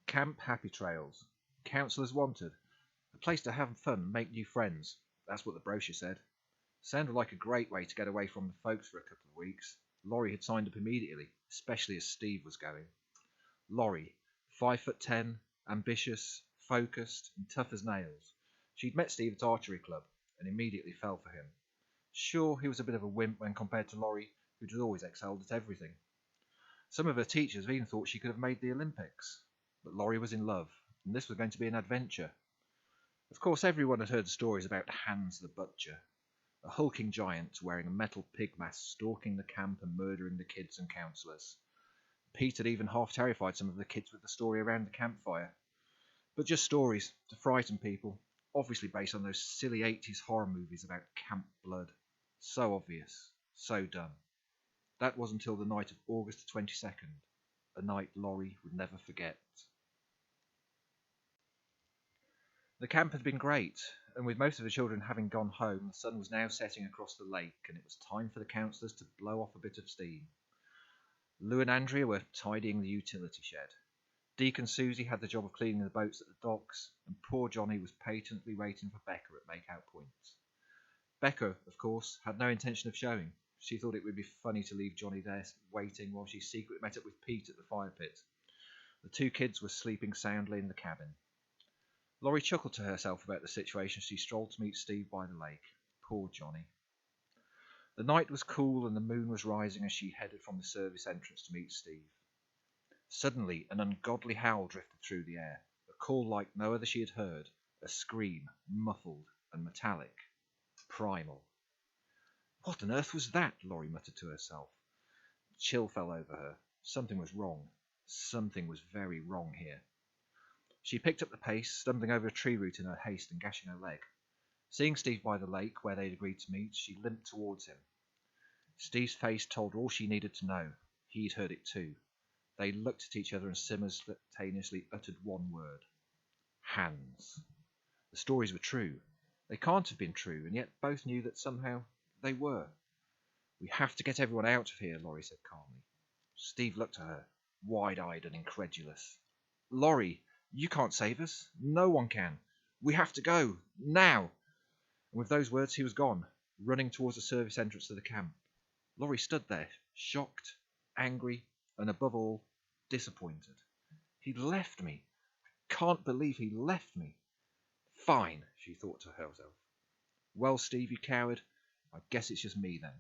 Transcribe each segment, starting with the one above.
Camp Happy Trails. Counsellors wanted. A place to have fun and make new friends. That's what the brochure said. Sounded like a great way to get away from the folks for a couple of weeks. Laurie had signed up immediately, especially as Steve was going. Laurie, 5'10", ambitious, focused, and tough as nails. She'd met Steve at archery club and immediately fell for him. Sure, he was a bit of a wimp when compared to Laurie, who'd always excelled at everything. Some of her teachers even thought she could have made the Olympics. But Laurie was in love, and this was going to be an adventure. Of course, everyone had heard the stories about Hans the Butcher, a hulking giant wearing a metal pig mask stalking the camp and murdering the kids and counsellors. Pete had even half terrified some of the kids with the story around the campfire. But just stories, to frighten people, obviously based on those silly 80s horror movies about camp blood. So obvious, so dumb. That was until the night of August 22nd, a night Laurie would never forget. The camp had been great, and with most of the children having gone home, the sun was now setting across the lake, and it was time for the counsellors to blow off a bit of steam. Lou and Andrea were tidying the utility shed. Deacon Susie had the job of cleaning the boats at the docks, and poor Johnny was patiently waiting for Becca at make-out points. Becca, of course, had no intention of showing. She thought it would be funny to leave Johnny there waiting while she secretly met up with Pete at the fire pit. The two kids were sleeping soundly in the cabin. Laurie chuckled to herself about the situation as she strolled to meet Steve by the lake. Poor Johnny. The night was cool and the moon was rising as she headed from the service entrance to meet Steve. Suddenly, an ungodly howl drifted through the air, a call like no other she had heard, a scream, muffled and metallic, primal. What on earth was that? Laurie muttered to herself. A chill fell over her. Something was wrong. Something was very wrong here. She picked up the pace, stumbling over a tree root in her haste and gashing her leg. Seeing Steve by the lake, where they'd agreed to meet, she limped towards him. Steve's face told her all she needed to know. He'd heard it too. They looked at each other and simultaneously uttered one word. Hans. The stories were true. They can't have been true, and yet both knew that somehow they were. We have to get everyone out of here, Laurie said calmly. Steve looked at her, wide-eyed and incredulous. Laurie, you can't save us. No one can. We have to go. Now. And with those words he was gone, running towards the service entrance to the camp. Laurie stood there, shocked, angry, and above all, disappointed. He left me. I can't believe he left me. Fine, she thought to herself. Well, Steve, you coward, I guess it's just me then.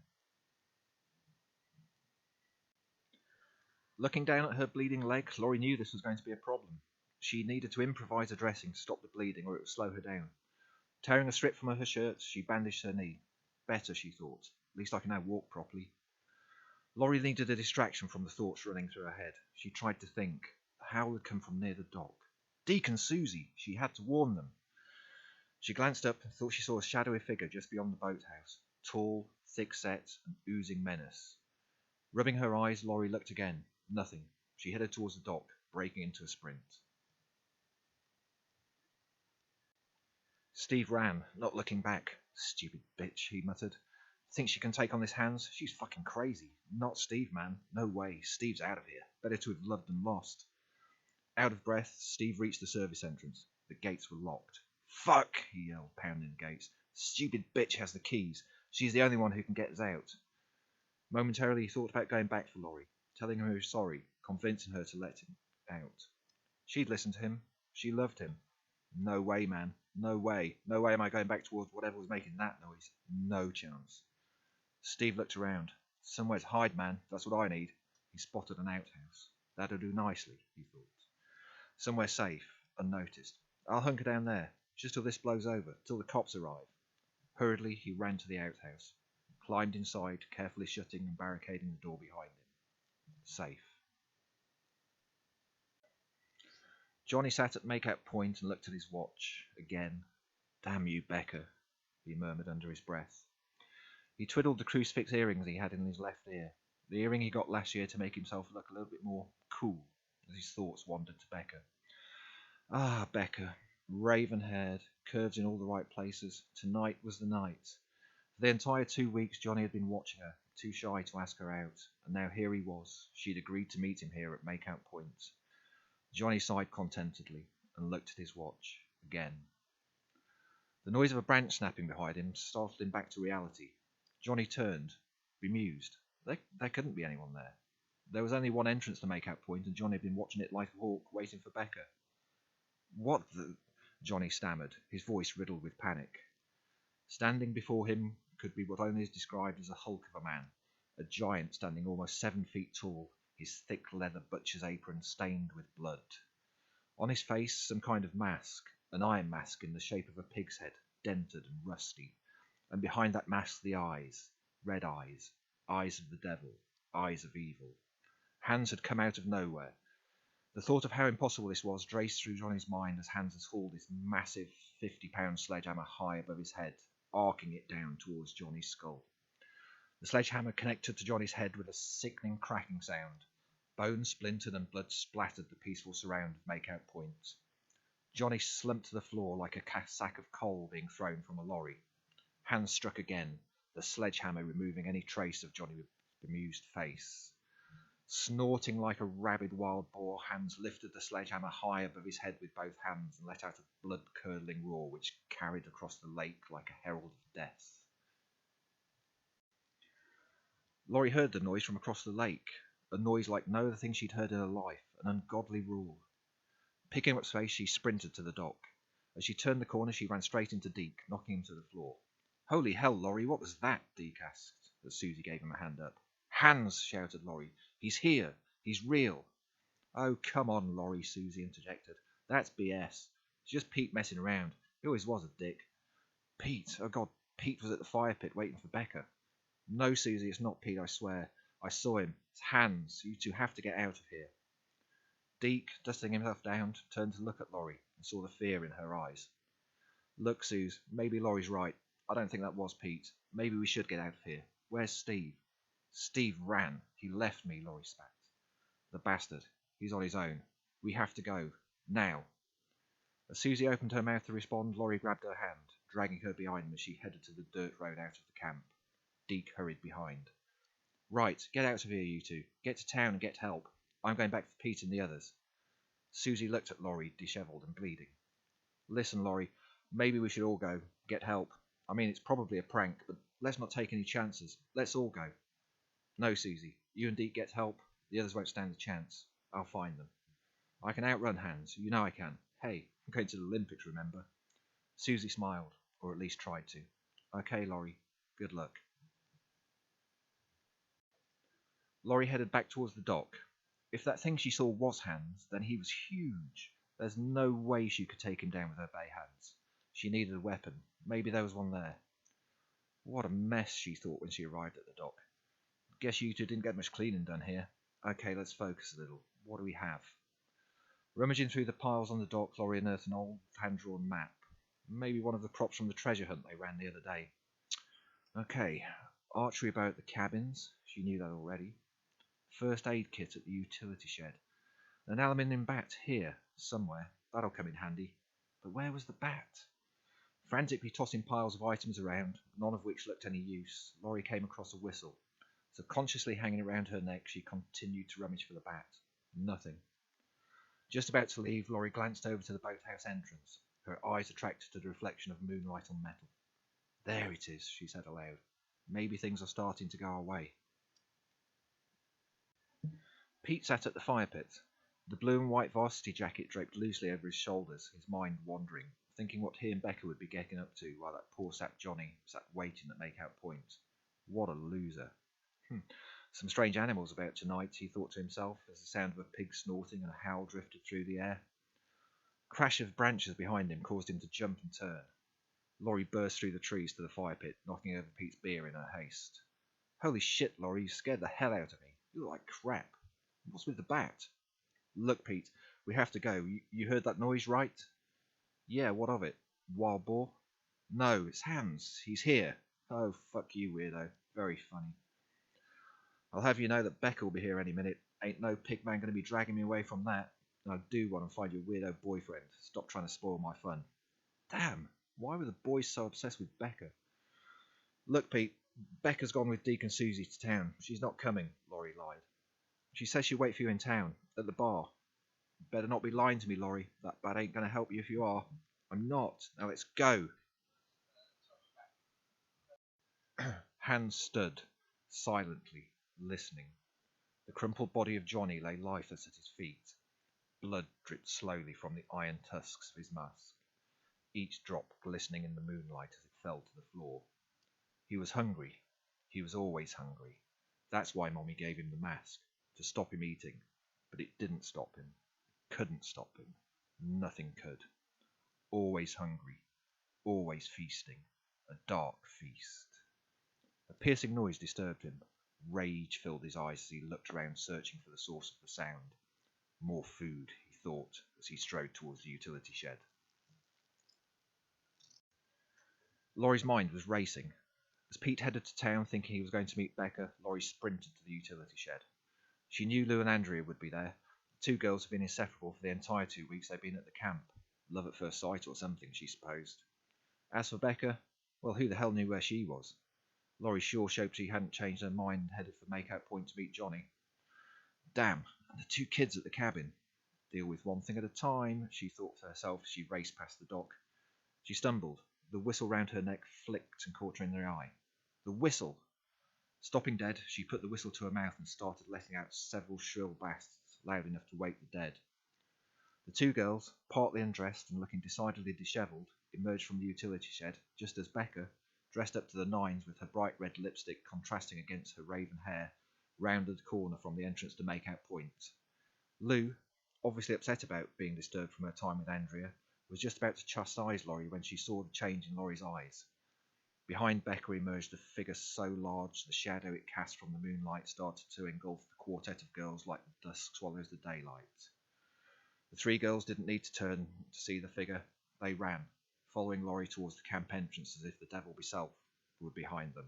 Looking down at her bleeding leg, Laurie knew this was going to be a problem. She needed to improvise a dressing to stop the bleeding or it would slow her down. Tearing a strip from her shirt, she bandaged her knee. Better, she thought. At least I can now walk properly. Laurie needed a distraction from the thoughts running through her head. She tried to think. The howl had come from near the dock. Deacon Susie! She had to warn them. She glanced up and thought she saw a shadowy figure just beyond the boathouse. Tall, thick-set, and oozing menace. Rubbing her eyes, Laurie looked again. Nothing. She headed towards the dock, breaking into a sprint. Steve ran, not looking back. Stupid bitch, he muttered. Thinks she can take on this Hans? She's fucking crazy. Not Steve, man. No way. Steve's out of here. Better to have loved than lost. Out of breath, Steve reached the service entrance. The gates were locked. Fuck, he yelled, pounding the gates. Stupid bitch has the keys. She's the only one who can get us out. Momentarily, he thought about going back for Laurie, telling her he was sorry, convincing her to let him out. She'd listened to him. She loved him. No way, man. No way. No way am I going back towards whatever was making that noise. No chance. Steve looked around. Somewhere to hide, man. That's what I need. He spotted an outhouse. That'll do nicely, he thought. Somewhere safe, unnoticed. I'll hunker down there, just till this blows over, till the cops arrive. Hurriedly, he ran to the outhouse, climbed inside, carefully shutting and barricading the door behind him. Safe. Johnny sat at make-out point and looked at his watch. Again. Damn you, Becca, he murmured under his breath. He twiddled the crucifix earrings he had in his left ear, the earring he got last year to make himself look a little bit more cool, as his thoughts wandered to Becca. Ah, Becca, raven-haired, curves in all the right places. Tonight was the night. For the entire 2 weeks Johnny had been watching her, too shy to ask her out, and now here he was. She'd agreed to meet him here at make-out point. Johnny sighed contentedly and looked at his watch again. The noise of a branch snapping behind him startled him back to reality. Johnny turned, bemused. There couldn't be anyone there. There was only one entrance to Makeout Point, and Johnny had been watching it like a hawk, waiting for Becca. What the... Johnny stammered, his voice riddled with panic. Standing before him could be what only is described as a hulk of a man, a giant standing almost 7 feet tall, his thick leather butcher's apron stained with blood. On his face, some kind of mask, an iron mask in the shape of a pig's head, dented and rusty, and behind that mask the eyes, red eyes, eyes of the devil, eyes of evil. Hans had come out of nowhere. The thought of how impossible this was raced through Johnny's mind as Hans had hauled his massive 50-pound sledgehammer high above his head, arcing it down towards Johnny's skull. The sledgehammer connected to Johnny's head with a sickening cracking sound. Bone splintered and blood splattered the peaceful surround of Makeout Point. Johnny slumped to the floor like a sack of coal being thrown from a lorry. Hans struck again, the sledgehammer removing any trace of Johnny's bemused face. Snorting like a rabid wild boar, Hans lifted the sledgehammer high above his head with both hands and let out a blood-curdling roar which carried across the lake like a herald of death. Laurie heard the noise from across the lake, a noise like no other thing she'd heard in her life, an ungodly roar. Picking up space, she sprinted to the dock. As she turned the corner, she ran straight into Deke, knocking him to the floor. "Holy hell, Laurie, what was that?" Deke asked, as Susie gave him a hand up. "Hans!" shouted Laurie. "He's here! He's real!" "Oh, come on, Laurie," Susie interjected. "That's BS. It's just Pete messing around. He always was a dick." "Pete? Oh, God, Pete was at the fire pit waiting for Becca." "No, Susie, it's not Pete, I swear. I saw him. It's Hans. You two have to get out of here." Deke, dusting himself down, turned to look at Laurie and saw the fear in her eyes. "Look, Suze, maybe Laurie's right. I don't think that was Pete. Maybe we should get out of here. Where's Steve?" "Steve ran. He left me," Laurie spat. "The bastard. He's on his own. We have to go. Now." As Susie opened her mouth to respond, Laurie grabbed her hand, dragging her behind him as she headed to the dirt road out of the camp. Deke hurried behind. "Right, get out of here, you two. Get to town and get help. I'm going back for Pete and the others." Susie looked at Laurie, dishevelled and bleeding. "Listen, Laurie, maybe we should all go. Get help. I mean, it's probably a prank, but let's not take any chances. Let's all go." "No, Susie. You and Deke get help. The others won't stand a chance. I'll find them. I can outrun Hans. You know I can. Hey, I'm going to the Olympics, remember?" Susie smiled, or at least tried to. "Okay, Laurie. Good luck." Laurie headed back towards the dock. If that thing she saw was Hans, then he was huge. There's no way she could take him down with her bare hands. She needed a weapon. Maybe there was one there. What a mess, she thought when she arrived at the dock. Guess you two didn't get much cleaning done here. Okay, let's focus a little. What do we have? Rummaging through the piles on the dock, Laurie unearthed an old hand-drawn map. Maybe one of the props from the treasure hunt they ran the other day. Okay, archery bow at the cabins. She knew that already. First aid kit at the utility shed. An aluminium bat here, somewhere. That'll come in handy. But where was the bat? Frantically tossing piles of items around, none of which looked any use, Laurie came across a whistle. Subconsciously hanging around her neck, she continued to rummage for the bat. Nothing. Just about to leave, Laurie glanced over to the boathouse entrance, her eyes attracted to the reflection of moonlight on metal. "There it is," she said aloud. "Maybe things are starting to go our way." Pete sat at the fire pit, the blue and white varsity jacket draped loosely over his shoulders, his mind wandering, thinking what he and Becca would be getting up to while that poor sap Johnny sat waiting at Makeout Point. What a loser. Some strange animals about tonight, he thought to himself, as the sound of a pig snorting and a howl drifted through the air. A crash of branches behind him caused him to jump and turn. Laurie burst through the trees to the fire pit, knocking over Pete's beer in her haste. "Holy shit, Laurie, you scared the hell out of me. You look like crap. What's with the bat?" "Look, Pete, we have to go. You heard that noise, right?" "Yeah, what of it? Wild boar?" "No, it's Hans. He's here." "Oh, fuck you, weirdo. Very funny." "I'll have you know that Becca will be here any minute. Ain't no pigman going to be dragging me away from that. And I do want to find your weirdo boyfriend. Stop trying to spoil my fun." Damn, why were the boys so obsessed with Becca? "Look, Pete, Becca's gone with Deke and Susie to town. She's not coming," Laurie lied. "She says she'll wait for you in town, at the bar." Better not be lying to me, Laurie. That bat ain't going to help you if you are. I'm not. Now let's go. Hans stood, silently, listening. The crumpled body of Johnny lay lifeless at his feet. Blood dripped slowly from the iron tusks of his mask, each drop glistening in the moonlight as it fell to the floor. He was hungry. He was always hungry. That's why Mommy gave him the mask, to stop him eating. But it didn't stop him. It couldn't stop him. Nothing could. Always hungry. Always feasting. A dark feast. A piercing noise disturbed him. Rage filled his eyes as he looked around searching for the source of the sound. More food, he thought, as he strode towards the utility shed. Laurie's mind was racing. As Pete headed to town thinking he was going to meet Becca, Laurie sprinted to the utility shed. She knew Lou and Andrea would be there. The two girls had been inseparable for the entire 2 weeks they'd been at the camp. Love at first sight or something, she supposed. As for Becca, well, who the hell knew where she was? Laurie sure hoped she hadn't changed her mind and headed for Makeout Point to meet Johnny. Damn, and the two kids at the cabin. Deal with one thing at a time, she thought to herself as she raced past the dock. She stumbled. The whistle round her neck flicked and caught her in the eye. The whistle! Stopping dead, she put the whistle to her mouth and started letting out several shrill blasts, loud enough to wake the dead. The two girls, partly undressed and looking decidedly dishevelled, emerged from the utility shed just as Becca, dressed up to the nines with her bright red lipstick contrasting against her raven hair, rounded the corner from the entrance to Makeout Point. Lou, obviously upset about being disturbed from her time with Andrea, was just about to chastise Laurie when she saw the change in Laurie's eyes. Behind Becca emerged a figure so large the shadow it cast from the moonlight started to engulf the quartet of girls like the dusk swallows the daylight. The three girls didn't need to turn to see the figure. They ran, following Laurie towards the camp entrance as if the devil himself were behind them,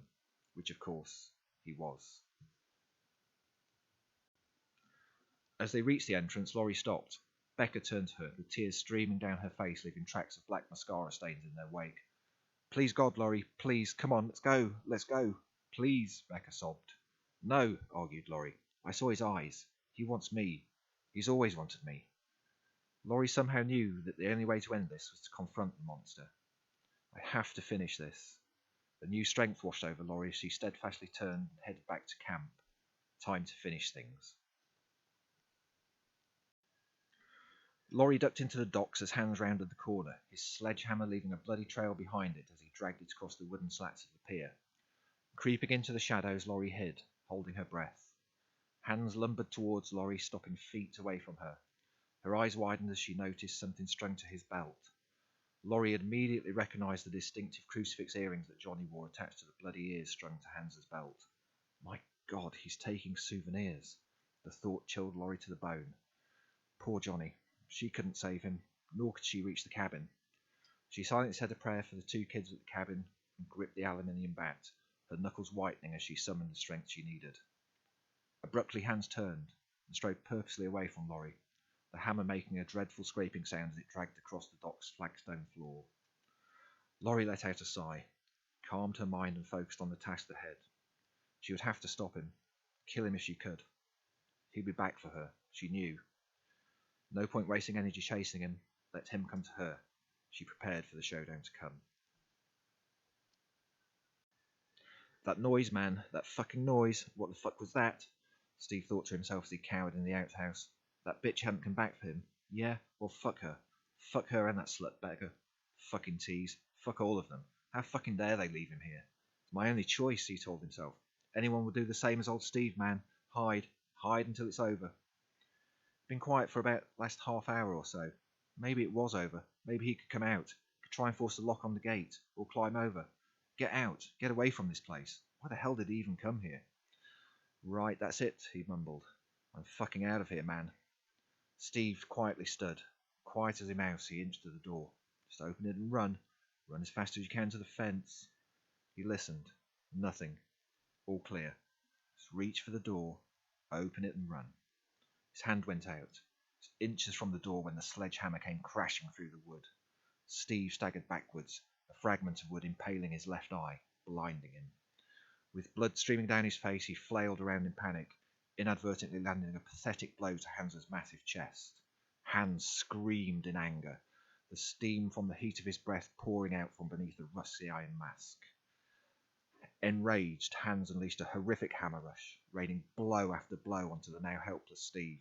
which of course he was. As they reached the entrance, Laurie stopped. Becca turned to her, with tears streaming down her face, leaving tracks of black mascara stains in their wake. Please, God, Laurie, please, come on, let's go. Please, Becca sobbed. No, argued Laurie. I saw his eyes. He wants me. He's always wanted me. Laurie somehow knew that the only way to end this was to confront the monster. I have to finish this. A new strength washed over Laurie as she steadfastly turned and headed back to camp. Time to finish things. Laurie ducked into the docks as Hans rounded the corner, his sledgehammer leaving a bloody trail behind it as he dragged it across the wooden slats of the pier. Creeping into the shadows, Laurie hid, holding her breath. Hans lumbered towards Laurie, stopping feet away from her. Her eyes widened as she noticed something strung to his belt. Laurie immediately recognised the distinctive crucifix earrings that Johnny wore attached to the bloody ears strung to Hans's belt. My God, he's taking souvenirs. The thought chilled Laurie to the bone. Poor Johnny. She couldn't save him, nor could she reach the cabin. She silently said a prayer for the two kids at the cabin and gripped the aluminium bat, her knuckles whitening as she summoned the strength she needed. Abruptly, Hans turned and strode purposely away from Laurie, the hammer making a dreadful scraping sound as it dragged across the dock's flagstone floor. Laurie let out a sigh, calmed her mind and focused on the task ahead. She would have to stop him, kill him if she could. He'd be back for her, she knew. No point wasting energy chasing him. Let him come to her. She prepared for the showdown to come. That noise, man. That fucking noise. What the fuck was that? Steve thought to himself as he cowered in the outhouse. That bitch hadn't come back for him. Yeah? Well, fuck her. Fuck her and that slut Becca. Fucking tease. Fuck all of them. How fucking dare they leave him here? It's my only choice, he told himself. Anyone would do the same as old Steve, man. Hide. Hide until it's over. Been quiet for about the last half hour or so. Maybe it was over. Maybe he could come out. Could try and force the lock on the gate. Or climb over. Get out. Get away from this place. Why the hell did he even come here? Right, that's it, he mumbled. I'm fucking out of here, man. Steve quietly stood. Quiet as a mouse, he inched to the door. Just open it and run. Run as fast as you can to the fence. He listened. Nothing. All clear. Just reach for the door. Open it and run. His hand went out, just inches from the door when the sledgehammer came crashing through the wood. Steve staggered backwards, a fragment of wood impaling his left eye, blinding him. With blood streaming down his face, he flailed around in panic, inadvertently landing a pathetic blow to Hans's massive chest. Hans screamed in anger, the steam from the heat of his breath pouring out from beneath the rusty iron mask. Enraged, Hans unleashed a horrific hammer rush, raining blow after blow onto the now helpless Steve.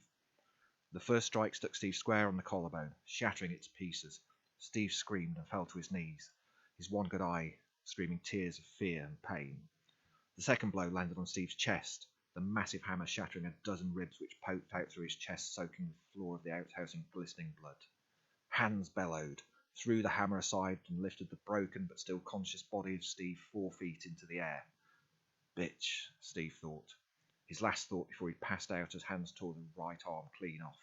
The first strike struck Steve square on the collarbone, shattering it to pieces. Steve screamed and fell to his knees, his one good eye streaming tears of fear and pain. The second blow landed on Steve's chest, the massive hammer shattering a dozen ribs which poked out through his chest, soaking the floor of the outhouse in glistening blood. Hans bellowed, threw the hammer aside, and lifted the broken but still conscious body of Steve 4 feet into the air. Bitch, Steve thought. His last thought before he passed out as Hans tore the right arm clean off.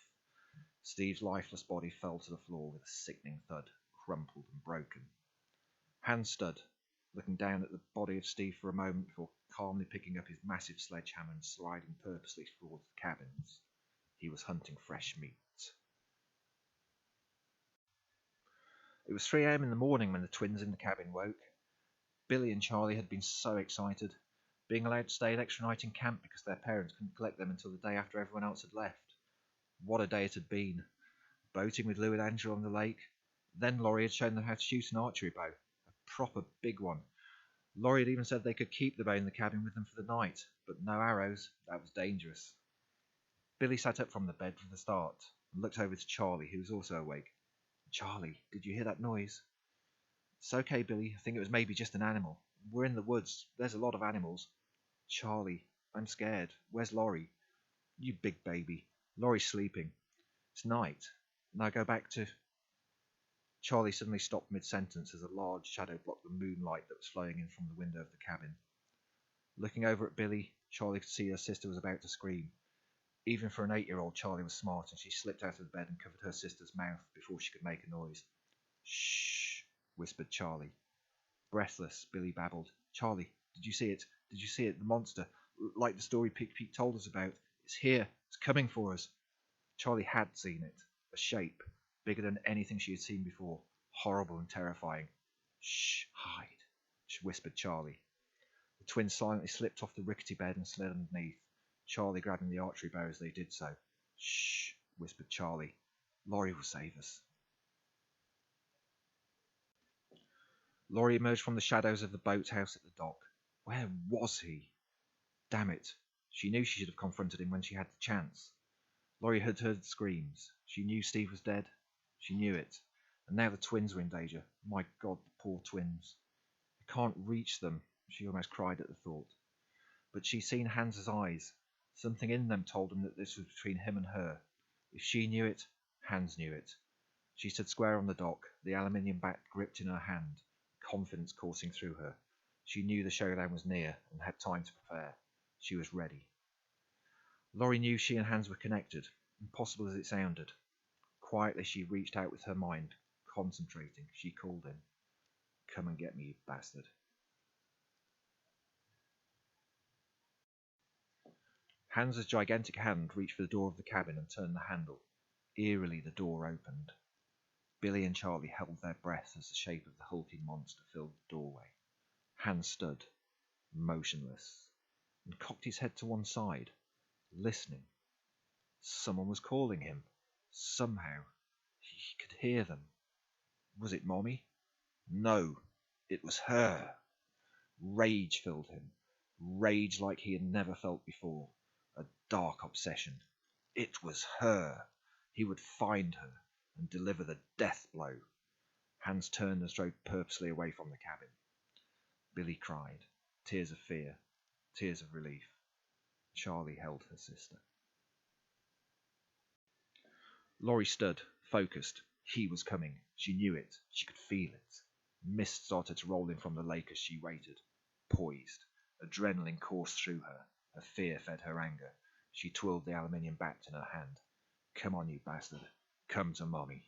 Steve's lifeless body fell to the floor with a sickening thud, crumpled and broken. Hans stood, looking down at the body of Steve for a moment before calmly picking up his massive sledgehammer and sliding purposely towards the cabins. He was hunting fresh meat. It was 3 a.m. in the morning when the twins in the cabin woke. Billy and Charlie had been so excited, being allowed to stay an extra night in camp because their parents couldn't collect them until the day after everyone else had left. What a day it had been. Boating with Lou and Andrew on the lake. Then Laurie had shown them how to shoot an archery bow, a proper big one. Laurie had even said they could keep the bow in the cabin with them for the night, but no arrows. That was dangerous. Billy sat up from the bed for the start and looked over to Charlie, who was also awake. Charlie, did you hear that noise? It's okay, Billy. I think it was maybe just an animal. We're in the woods. There's a lot of animals. Charlie, I'm scared. Where's Laurie? You big baby. Laurie's sleeping. It's night. Now go back to... Charlie suddenly stopped mid-sentence as a large shadow blocked the moonlight that was flowing in from the window of the cabin. Looking over at Billy, Charlie could see her sister was about to scream. Even for an 8-year-old, Charlie was smart, and she slipped out of the bed and covered her sister's mouth before she could make a noise. Shh, whispered Charlie. Breathless, Billy babbled. Charlie, did you see it? Did you see it? The monster. Like the story Pete told us about. It's here. It's coming for us. Charlie had seen it. A shape, bigger than anything she had seen before. Horrible and terrifying. Shh, hide, whispered Charlie. The twins silently slipped off the rickety bed and slid underneath, Charlie grabbing the archery bow as they did so. Shh, whispered Charlie. Laurie will save us. Laurie emerged from the shadows of the boathouse at the dock. Where was he? Damn it. She knew she should have confronted him when she had the chance. Laurie had heard the screams. She knew Steve was dead. She knew it. And now the twins were in danger. My God, the poor twins. I can't reach them, she almost cried at the thought. But she'd seen Hans's eyes. Something in them told him that this was between him and her. If she knew it, Hans knew it. She stood square on the dock, the aluminium bat gripped in her hand, confidence coursing through her. She knew the showdown was near and had time to prepare. She was ready. Laurie knew she and Hans were connected, impossible as it sounded. Quietly she reached out with her mind, concentrating. She called him. Come and get me, you bastard. Hans's gigantic hand reached for the door of the cabin and turned the handle. Eerily the door opened. Billy and Charlie held their breath as the shape of the hulking monster filled the doorway. Hans stood, motionless, and cocked his head to one side, listening. Someone was calling him. Somehow. He could hear them. Was it Mommy? No, it was her. Rage filled him. Rage like he had never felt before. A dark obsession. It was her. He would find her and deliver the death blow. Hans turned and strode purposely away from the cabin. Billy cried. Tears of fear. Tears of relief. Charlie held her sister. Laurie stood, focused. He was coming. She knew it. She could feel it. Mist started to roll in from the lake as she waited, poised. Adrenaline coursed through her. Her fear fed her anger. She twirled the aluminium bat in her hand. Come on, you bastard. Come to Mommy.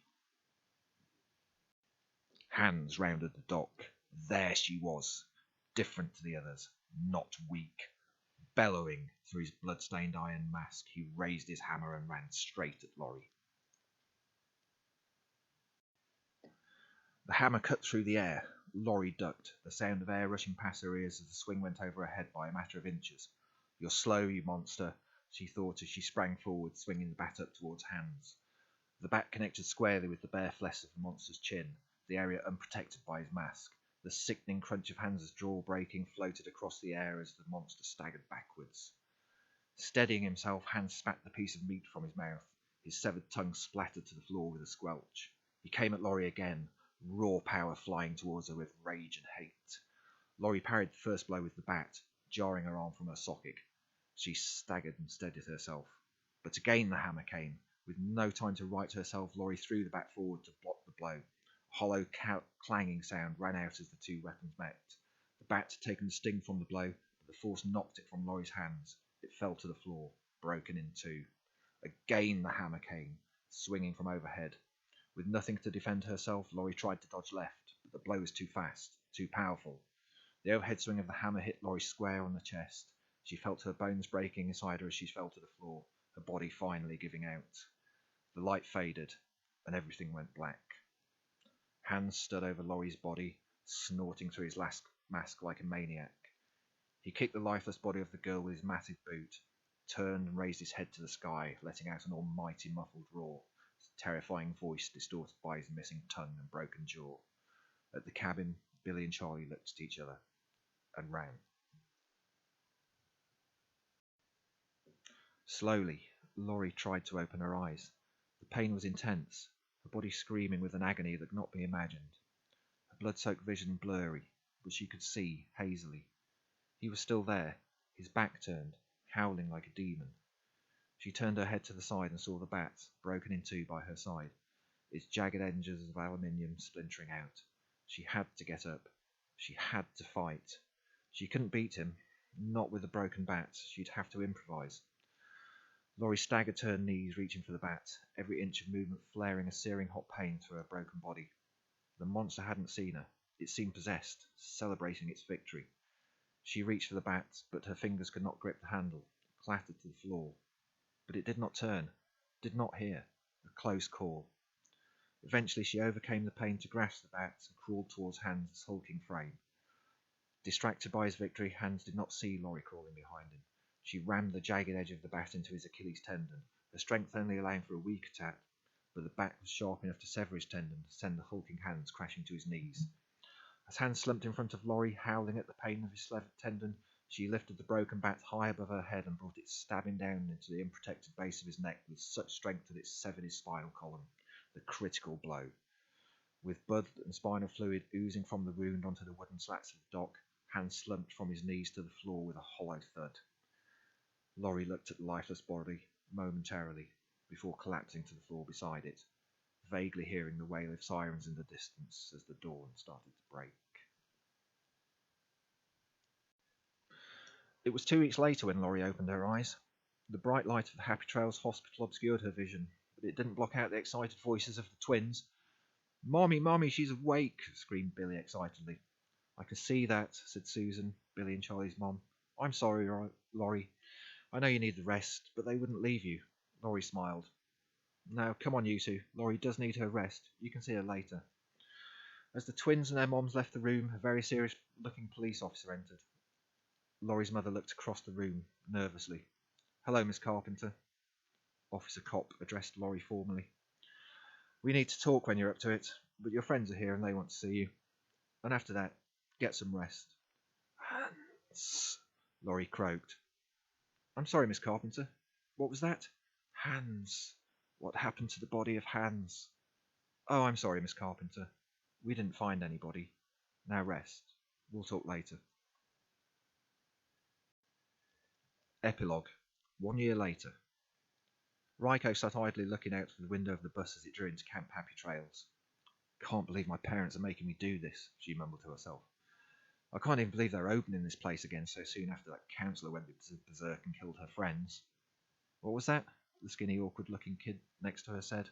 Hans rounded the dock. There she was. Different to the others. Not weak. Bellowing through his blood-stained iron mask, he raised his hammer and ran straight at Laurie. The hammer cut through the air. Laurie ducked, the sound of air rushing past her ears as the swing went over her head by a matter of inches. You're slow, you monster, she thought as she sprang forward, swinging the bat up towards Hans. The bat connected squarely with the bare flesh of the monster's chin, the area unprotected by his mask. The sickening crunch of Hans's jaw breaking floated across the air as the monster staggered backwards. Steadying himself, Hans spat the piece of meat from his mouth. His severed tongue splattered to the floor with a squelch. He came at Laurie again, raw power flying towards her with rage and hate. Laurie parried the first blow with the bat, jarring her arm from her socket. She staggered and steadied herself. But again the hammer came. With no time to right herself, Laurie threw the bat forward to block the blow. A hollow, clanging sound ran out as the two weapons met. The bat had taken the sting from the blow, but the force knocked it from Laurie's hands. It fell to the floor, broken in two. Again the hammer came, swinging from overhead. With nothing to defend herself, Laurie tried to dodge left, but the blow was too fast, too powerful. The overhead swing of the hammer hit Laurie square on the chest. She felt her bones breaking inside her as she fell to the floor, her body finally giving out. The light faded, and everything went black. Hans stood over Laurie's body, snorting through his mask like a maniac. He kicked the lifeless body of the girl with his massive boot, turned and raised his head to the sky, letting out an almighty muffled roar, his terrifying voice distorted by his missing tongue and broken jaw. At the cabin, Billy and Charlie looked at each other and ran. Slowly, Laurie tried to open her eyes. The pain was intense, her body screaming with an agony that could not be imagined. Her blood-soaked vision blurry, but she could see hazily. He was still there, his back turned, howling like a demon. She turned her head to the side and saw the bat, broken in two by her side, its jagged edges of aluminium splintering out. She had to get up. She had to fight. She couldn't beat him, not with a broken bat. She'd have to improvise. Laurie staggered to her knees, reaching for the bat, every inch of movement flaring a searing hot pain through her broken body. The monster hadn't seen her. It seemed possessed, celebrating its victory. She reached for the bat, but her fingers could not grip the handle. It clattered to the floor. But it did not turn, did not hear. A close call. Eventually she overcame the pain to grasp the bat and crawled towards Hans' hulking frame. Distracted by his victory, Hans did not see Laurie crawling behind him. She rammed the jagged edge of the bat into his Achilles tendon, her strength only allowing for a weak attack, but the bat was sharp enough to sever his tendon and send the hulking Hans crashing to his knees. As Hans slumped in front of Laurie, howling at the pain of his severed tendon, she lifted the broken bat high above her head and brought it stabbing down into the unprotected base of his neck with such strength that it severed his spinal column. The critical blow. With blood and spinal fluid oozing from the wound onto the wooden slats of the dock, Hans slumped from his knees to the floor with a hollow thud. Laurie looked at the lifeless body momentarily before collapsing to the floor beside it, vaguely hearing the wail of sirens in the distance as the dawn started to break. It was 2 weeks later when Laurie opened her eyes. The bright light of the Happy Trails Hospital obscured her vision, but it didn't block out the excited voices of the twins. "Mommy, Mommy, she's awake!" screamed Billy excitedly. "I can see that," said Susan, Billy and Charlie's mom. "I'm sorry, Laurie. I know you need the rest, but they wouldn't leave you." Laurie smiled. "Now, come on, you two. Laurie does need her rest. You can see her later." As the twins and their moms left the room, a very serious-looking police officer entered. Laurie's mother looked across the room, nervously. "Hello, Miss Carpenter." Officer Kopp addressed Laurie formally. "We need to talk when you're up to it, but your friends are here and they want to see you. And after that, get some rest." "Hans," Laurie croaked. "I'm sorry, Miss Carpenter. What was that?" "Hans. What happened to the body of Hans?" "Oh, I'm sorry, Miss Carpenter. We didn't find anybody. Now rest. We'll talk later." Epilogue. 1 year later. Ryko sat idly looking out through the window of the bus as it drew into Camp Happy Trails. "Can't believe my parents are making me do this," she mumbled to herself. "I can't even believe they're opening this place again so soon after that counsellor went berserk and killed her friends." "What was that?" the skinny, awkward-looking kid next to her said.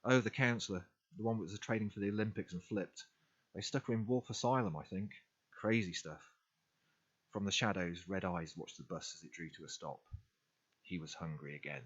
"Oh, the counsellor. The one that was training for the Olympics and flipped. They stuck her in Wolf Asylum, I think. Crazy stuff." From the shadows, Red Eyes watched the bus as it drew to a stop. He was hungry again.